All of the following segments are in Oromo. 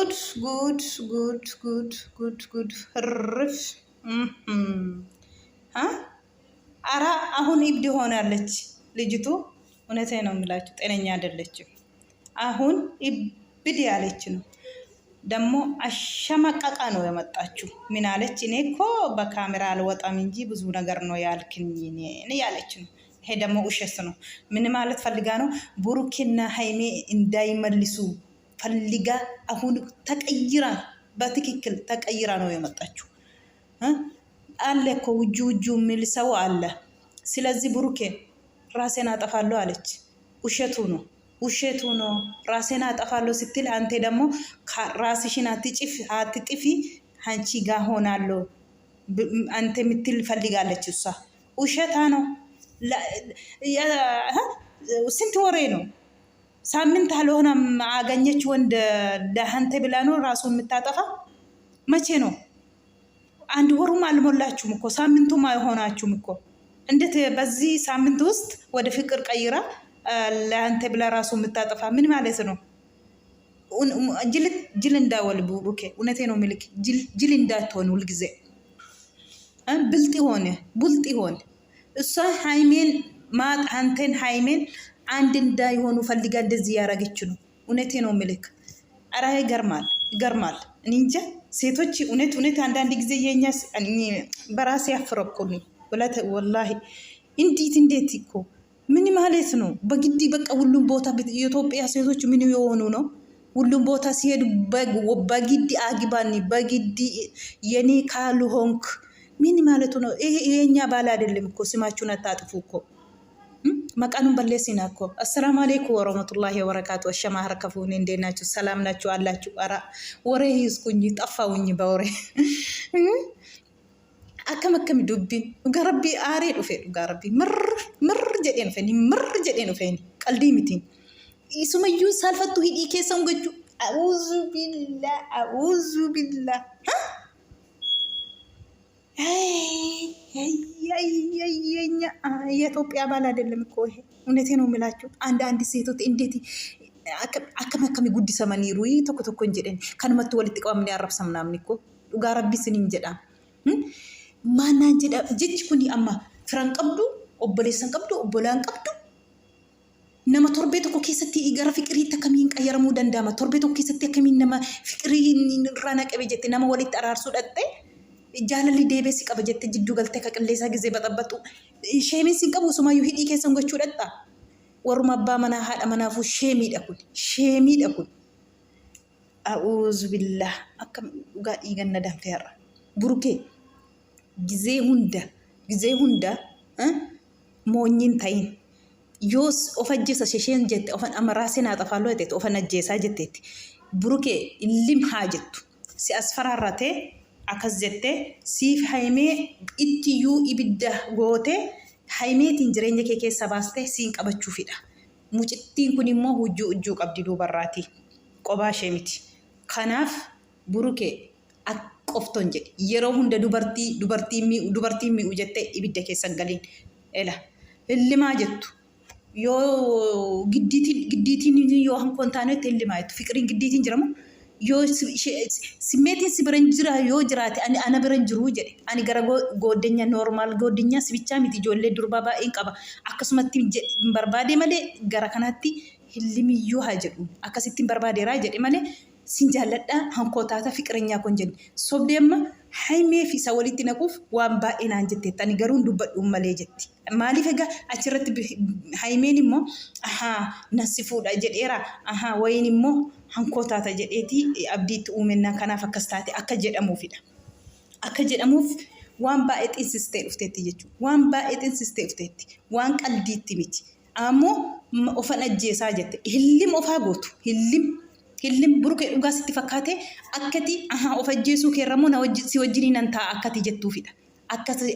ጉድ ጉድ ጉድ ጉድ ጉድ ርፍ አራ አሁን እብድ ሆናለች ልጅቱ። እውነቴ ነው የምላችሁ፣ ጤነኛ አይደለችም። አሁን እብድ ያለች ነው። ደግሞ አሸማቀቃ ነው የመጣችው። ምን አለች? እኔ እኮ በካሜራ አልወጣም እንጂ ብዙ ነገር ነው ያልክኝ ያለች ነው። ይሄ ደግሞ ውሸት ነው። ምን ማለት ፈልጋ ነው? ብሩክና ሃይሜ እንዳይመልሱ ፈልጋ አሁን ተቀይራ፣ በትክክል ተቀይራ ነው የመጣችው። አለ እኮ ውጁ የሚል ሰው አለ። ስለዚህ ብሩኬ ራሴን አጠፋለሁ አለች። ውሸቱ ነው። ራሴን አጠፋለሁ ስትል አንተ ደግሞ ራስሽን አትጥፊ፣ አንቺ ጋር ሆናለሁ አንተ የምትል ፈልጋለች እሷ። ውሸታ ነው። ስንት ወሬ ነው? ሳምንት አልሆነም አገኘች ወንድ ለአንተ ብላ ነው ራሱን የምታጠፋ። መቼ ነው? አንድ ወሩም አልሞላችሁም እኮ፣ ሳምንቱም አይሆናችሁም እኮ። እንዴት በዚህ ሳምንት ውስጥ ወደ ፍቅር ቀይራ ለአንተ ብላ ራሱ የምታጠፋ ምን ማለት ነው? ጅል እንዳወል ብሩኬ፣ እውነቴ ነው የሚልክ ጅል እንዳትሆን ሁልጊዜ ብልጥ ሆነ። እሷ ሃይሜን አንተን ሃይሜን አንድ እንዳይሆኑ ፈልጋ እንደዚህ ያረገች ነው። እውነቴ ነው የሚልክ። ኧረ ይገርማል። እኔ እንጃ ሴቶች እውነት አንዳንድ ጊዜ የኛ በራሴ ያፍረኩኝ ወላሂ። እንዴት እኮ ምን ማለት ነው? በግዲ በቃ ሁሉም ቦታ የኢትዮጵያ ሴቶች ምን የሆኑ ነው? ሁሉም ቦታ ሲሄዱ በግዲ አግባኒ፣ በግዲ የኔ ካልሆንክ ምን ማለቱ ነው? የኛ ባል አይደለም እኮ። ስማችሁን አታጥፉ እኮ። መቃኑን በለሲና እኮ። አሰላሙ አለይኩም ወረህመቱላሂ ወበረካቱ። አሸማህር ከፉን እንዴት ናችሁ? ሰላም ናችሁ አላችሁ? ኧረ ወሬ ይዝኩኝ ጠፋውኝ በወሬ አከመከም ዱቢን ጋረቢ አሬ ዱፌ ጋረቢ ምር ጀዴን ፌኒ ቀልዲ ሚቲን ኢሱመዩ ሳልፈቱ ሂዲ ኬሰን ገጁ አውዙ ቢላ የኢትዮጵያ ባል አይደለም እኮ ይሄ። እውነቴ ነው የምላችሁ። አንድ ሴቶች እንዴት አከመከሚ ጉዲ ሰመኒሩ ቶኮ እንጀደን ከንመቱ ወልት ቀምኒ ያረብሰ ምናምን እኮ ዱጋ ረቢ ስኒን ጀዳ ማናን ጀዳ ጀች ኩኒ አማ ፍራን ቀብዱ ኦቦሌሰን ቀብዱ ኦቦላን ቀብዱ ነማ ቶርቤ ቶኮ ኬሰቲ ኢገራ ፍቅሪ ተከሚን ቀየረሙ ደንዳማ ቶርቤ ቶኮ ኬሰቲ ከሚን ነማ ፍቅሪ ራና ቀበጀት ነማ ወልት አራርሱ ደጠ jaalalli deebesi qaba jette jidduu galtee kaqilleessa gisee baxabbatu sheemiin sin qabu sumayyuu hidhii keessan gochuu dhadha. Warruma abbaa manaa haadha manaafu sheemiidha kun. A'uuzu billah akka dhugaa dhiiganna danfeerra. Burukee gizee hunda moonyin tayin yoos of ajjeesa shesheen jette ofan amma raasee naa xafaaloo jette ofan ajjeesaa jetteetti. Burukee illim haa jettu si asfaraarratee akkas jettee siif haymee ittiyuu ibidda gootee haymeetiin jireenya kee keessa baastee siin qabachuufidha. Mucittiin kun immoo hujjuu qabdi duubarraati. Qobaa ishee miti. Kanaaf Burukee qoftoon jedhe yeroo hunda dubartiin mi'u jettee ibidda keessa galiin. Hillimaa jettu. Yoo giddiitiin yoo hankoon taanetti hillimaa jettu. Fiqiriin giddiitiin jiramu. Yoo simmeetiin si biran jira yoo jiraate ana biran jiru jedhe. Ani gara gooddenya normaal gooddenya sibichaa miti ijoollee durbaa baay'een qaba. Akkasumatti hin barbaade malee gara kanatti hillimiyyuu haa jedhu. Akkasitti hin barbaadeeraa jedhe malee sin jaalladhaa hankootaata fiqireenyaa kun jedhe. Sobdee amma haymee fi isa walitti naquuf waan baay'ee naan jetteetti. Ani garuu dubbadhuun malee jetti. Maaliif egaa achirratti haymeen immoo nasi fuudha jedheera. Wayin immoo hankootaata jedheeti abdiitti uumennaa kanaaf akkas taate akka jedhamuufidha. Akka jedhamuuf waan baay'ee xinsistee dhufteetti jechuudha. Waan baay'ee xinsistee dhufteetti. Waan qaldiitti miti. Ammoo ofan ajjeesaa jette. Hillim ofaa gootu. Hillim Burukee dhugaa sitti fakkaate akkati of ajjeesuu keerramoo si wajjiniin nan ta'a akkati jettuufidha. Akkasii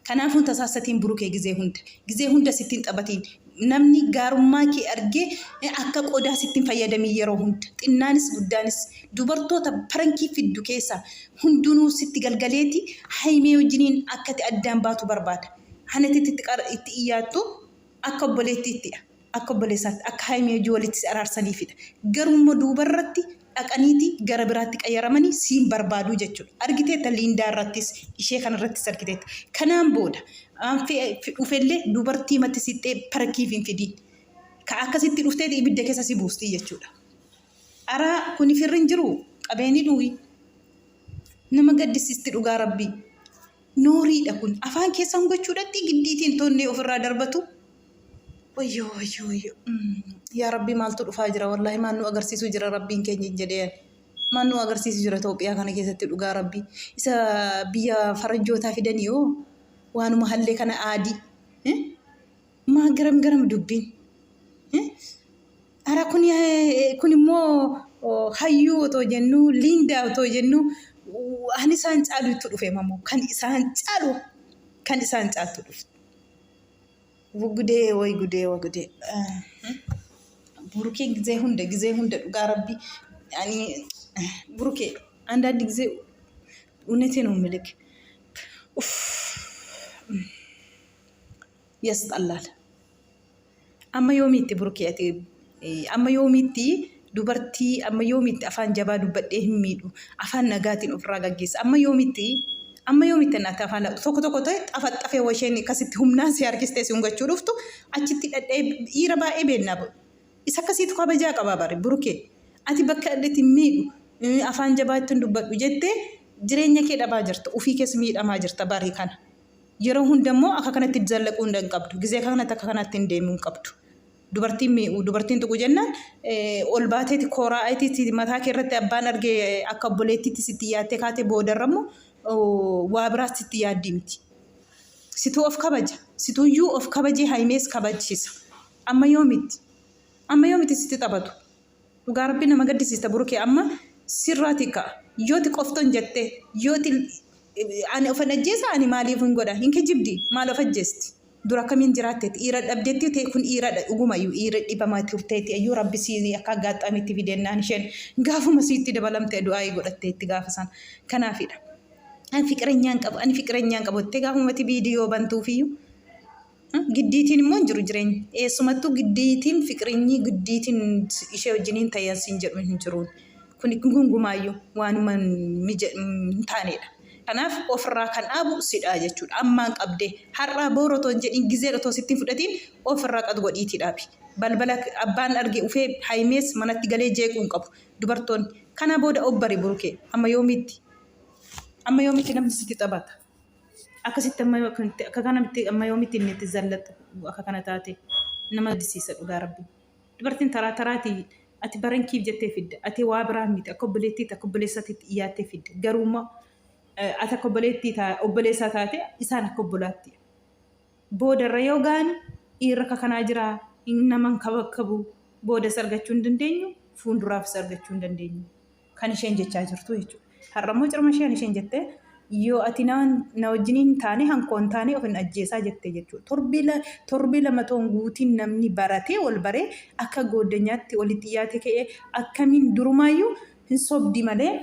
kanaafuu tasaasatiin Burukee gizee hunda sittiin taphatiin. Namni gaarummaa kee argee akka qodaa sittiin fayyadamii yeroo hunda. Xinnaanis guddaanis dubartoota parankii fiddu keessa hundinuu sitti galgaleeti haymee wajjiniin akkati addaan baatu barbaada. Hanati itti iyyaattu akka obboleettiittidha. Akka obboleessaatti akka haymee walitti araarsaniifidha. Garuu duubarratti dhaqaniiti gara biraatti qayyaramanii siin barbaaduu jechuudha. Argiteetta Liindaa irrattis ishee kanarrattis argiteetta. Kanaan booda dhufellee dubartii matti sittee parakiif hin fidiin. Ka akkasitti dhufteeti ibidda keessa si buustii jechuudha. Araa kuni firri hin jiru qabeeni dhuwi. Nama gaddisiisti dhugaa rabbii. Nooriidha kun afaan keessaan gochuudhaatti giddiitiin toonnee ofirraa darbatu. Wayyoo. Yaa rabbi maaltu dhufaa jira wallahi maan nu agarsiisu jira rabbiin keenya jedhee maan nu agarsiisu jira Itoophiyaa kana keessatti dhugaa rabbii isa biyya faranjootaa fidanii yoo waanuma hallee kana aadii maa garam dubbiin ara kun immoo hayyuu otoo jennu Liindaa otoo jennu ani isaan caalu itti dhufe mamoo kan isaan caaltu dhufe. Gudee. Burukee ጊዜ hunde dhugaa rabbii yani burukee አንዳንድ ጊዜ እውነቴን ነው የምልክ ያስጠላል። amma yoomitti burukee ati amma yoomitti dubartii amma yoomitti afaan jabaa dubbadhee hin miidhu afaan nagaatiin ofirraa gaggeessa amma yoomitti naata afaan tokko ta'e xafaxafee washeen akkasitti humnaan si harkistee si hungachuu dhuftu achitti dhadhee dhiira baay'ee beennaa isa akkasiitu kabajaa qabaa bare burukee ati bakka addeetti miidhu afaan jabaatti dubbadhu jettee jireenya kee dhabaa jirta ofii keessa miidhamaa jirta barii kana yeroo hundammoo akka kanatti zallaquu hin qabdu gizee kanatti akka kanatti hin deemuu hin qabdu. Dubartiin tuqu jennaan ol baateeti kooraa ayitiiti mataa kee irratti abbaan argee akka obboleettiitti sitti yaattee kaatee boodarrammoo waa biraas sitti yaaddii miti. Situu of kabaja. Situuyyuu of kabajee haimees kabajsiisa. Amma yoomitti sitti taphatu. Dhugaa rabbi nama gaddisiista burukee amma sirraati ka'a. Yooti qoftoon jettee yooti ani of ajjeesa ani maaliif hin godha hin kijibdi maal of ajjeesti. Dura kamiin jiraatteeti dhiira dhabdeetti ta'e kun dhiira dhugumayyuu dhiira dhibamaa turteetti ayyuu rabbi sii akka gaaxamitti fidennaan isheen gaafuma siitti dabalamtee du'aa godhatteetti gaafa san kanaafidha. Ani fiqireenyaan qabu itti gaafumatti viidiyoo bantuufiyyuu giddiitiin immoo hin jiru jireenya eessumattuu giddiitiin fiqireenyi giddiitiin ishee wajjiniin tayyaan jedhu hin jiruun kun gungumaayyuu waanuma hin taanedha. Kanaaf ofirraa kan dhaabu sidhaa jechuudha. Ammaan qabdee har'aa boorotoo jedhin gizee otoo sittiin fudhatiin ofirraa qad godhiitii dhaabi. Balbala abbaan argee ufee haimees manatti galee jeequun qabu. Dubartoonni kana booda obbari burukee amma yoomitti namni sitti taphata. Akkasitti akka kanatti amma yoomitti inni itti zallatu akka kana taate nama gaddisiisa dhugaa rabbi. Dubartiin taraatii ati barankiif jettee fidda. Ati waa biraa miti akka obboleettiitti akka obboleessaatti iyyattee fidda. Garuummaa ati akka obboleessaa taate isaan akka obbolaatti. Boodarra yoo gaani dhiirri akka kanaa jira naman kabakkabu booda sargachuu hin dandeenyu fuulduraaf sargachuu hin dandeenyu. Kan isheen jechaa jirtu jechuudha. Har'ammoo cirma isheen jettee yoo ati na wajjiniin taane hankoon taane of hin ajjeesaa jettee jechuudha. Torbii lama toon guutiin namni baratee wal baree akka gooddanyaatti walitti dhiyaate ka'ee akkamiin durumaayyuu hin sobdi malee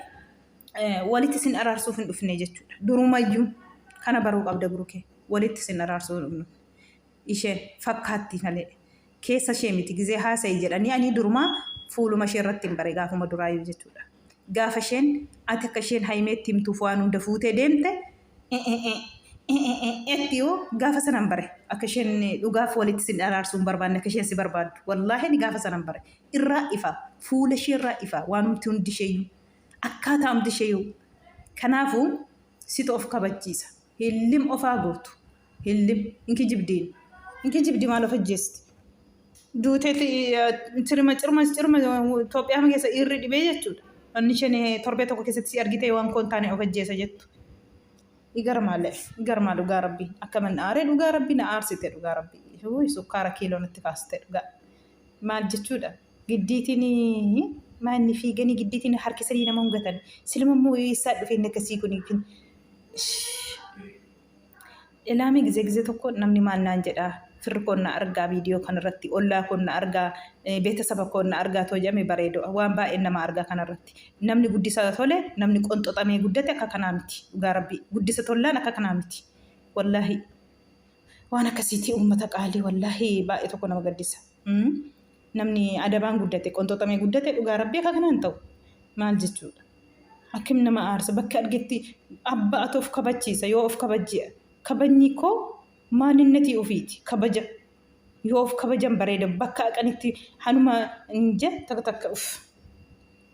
walitti sin araarsuuf hin dhufne jechuudha. Durumayyuu kana baruu qabda burukee walitti sin araarsuuf hin dhufne. Isheen fakkaatti malee keessa ishee miti gizee haasa'ii jedhanii ani durumaa fuuluma ishee irratti hin bare gaafuma duraayyuu jechuudha. Gaafa isheen ati akka isheen haimeetti himtuuf waan hunda fuutee deemte ettiyoo gaafa sanan bare akka isheen dhugaaf walitti sin araarsuun barbaanne akka isheen si barbaaddu wallaahi ni gaafa sanan bare irraa ifa fuula ishee irraa ifa waan humti hundi isheeyyuu akkaataa hundi isheeyyuu kanaafuu situ of kabachiisa hillim ofaa gootu hillim inki jibdii maal of ajjeesti duuteeti cirma Itoophiyaa keessa irri dhibee jechuudha. Anni isheen torbee tokko keessatti si argitee waan koon taane of ajjeesa jettu. Igarmaa dhugaa rabbii akka man aaree dhugaa rabbii na aarsite dhugaa rabbii sukkaara kiiloo natti kaasite dhugaa maal jechuudha giddiitiin maanni fiiganii giddiitiin harkisanii nama hungatan silmammoo isaa dhufee akkasii kun ilaamee gizee tokko namni maal naan jedhaa firri koon na argaa viidiyoo kanarratti ollaa koon na argaa beeksisa koon na argaa too jedhame bareedo waan baay'ee nama argaa kanarratti namni guddisa tole namni qonxoxamee guddate akka kanaa miti dhugaa rabbii guddisa tollaan akka kanaa miti wallaahi waan akkasiitii uummata qaalii wallaahi baay'ee tokko nama gaddisa namni adabaan guddate qonxoxamee guddate dhugaa rabbii akka kanaan ta'u maal jechuudha. Akkim nama aarsa bakka argetti abbaatu of kabachiisa yoo of kabajni koo maalinnatii ofiiti kabaja yoo of kabajan bareeda bakka aqanitti hanuma inje takka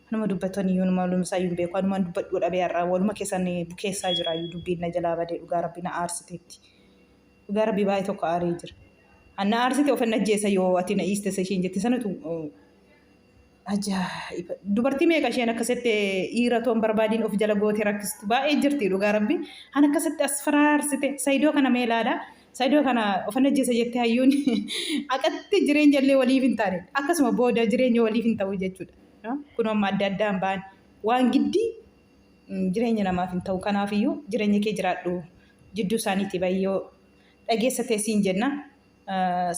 hanuma dubbatanii yoo nama lumsaayyuu beeku hanuma dubbadhu dhabee har'aa waluma keessaa jiraayyuu dubbiin na jalaa badee dhugaa rabbi na aarsiteetti dhugaa rabbi baay'ee tokko aarii jira. Anna aarsite of na jeessa yoo ati na iiste ishiin jetti sanatu ajaa'iba. Dubartii meeqa isheen akkasitti dhiira toon barbaadiin of jala gootee rakkistu baay'ee jirti dhugaa rabbi. Han akkasitti as faraarsite saayidoo kana meelaadha. Saayidoo kana of na jeessa jettee hayyuun akkatti jireenya illee waliif hin taane akkasuma booda jireenya waliif hin ta'u jechuudha. Kun amma adda addaan ba'an waan giddii jireenya namaaf hin ta'u kanaafiyyuu jireenya kee jiraadhu jidduu isaaniitti bayyoo dhageessatee siin jenna.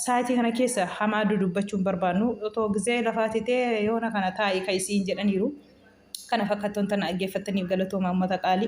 Sa'aatii kana keessa hamaa dudubbachuun barbaannu otoo gizee lafaatitee yoona kana taa'ee kan isiin jedhaniiru kana fakkaattoon tana dhaggeeffataniif galatooma uummata qaalii.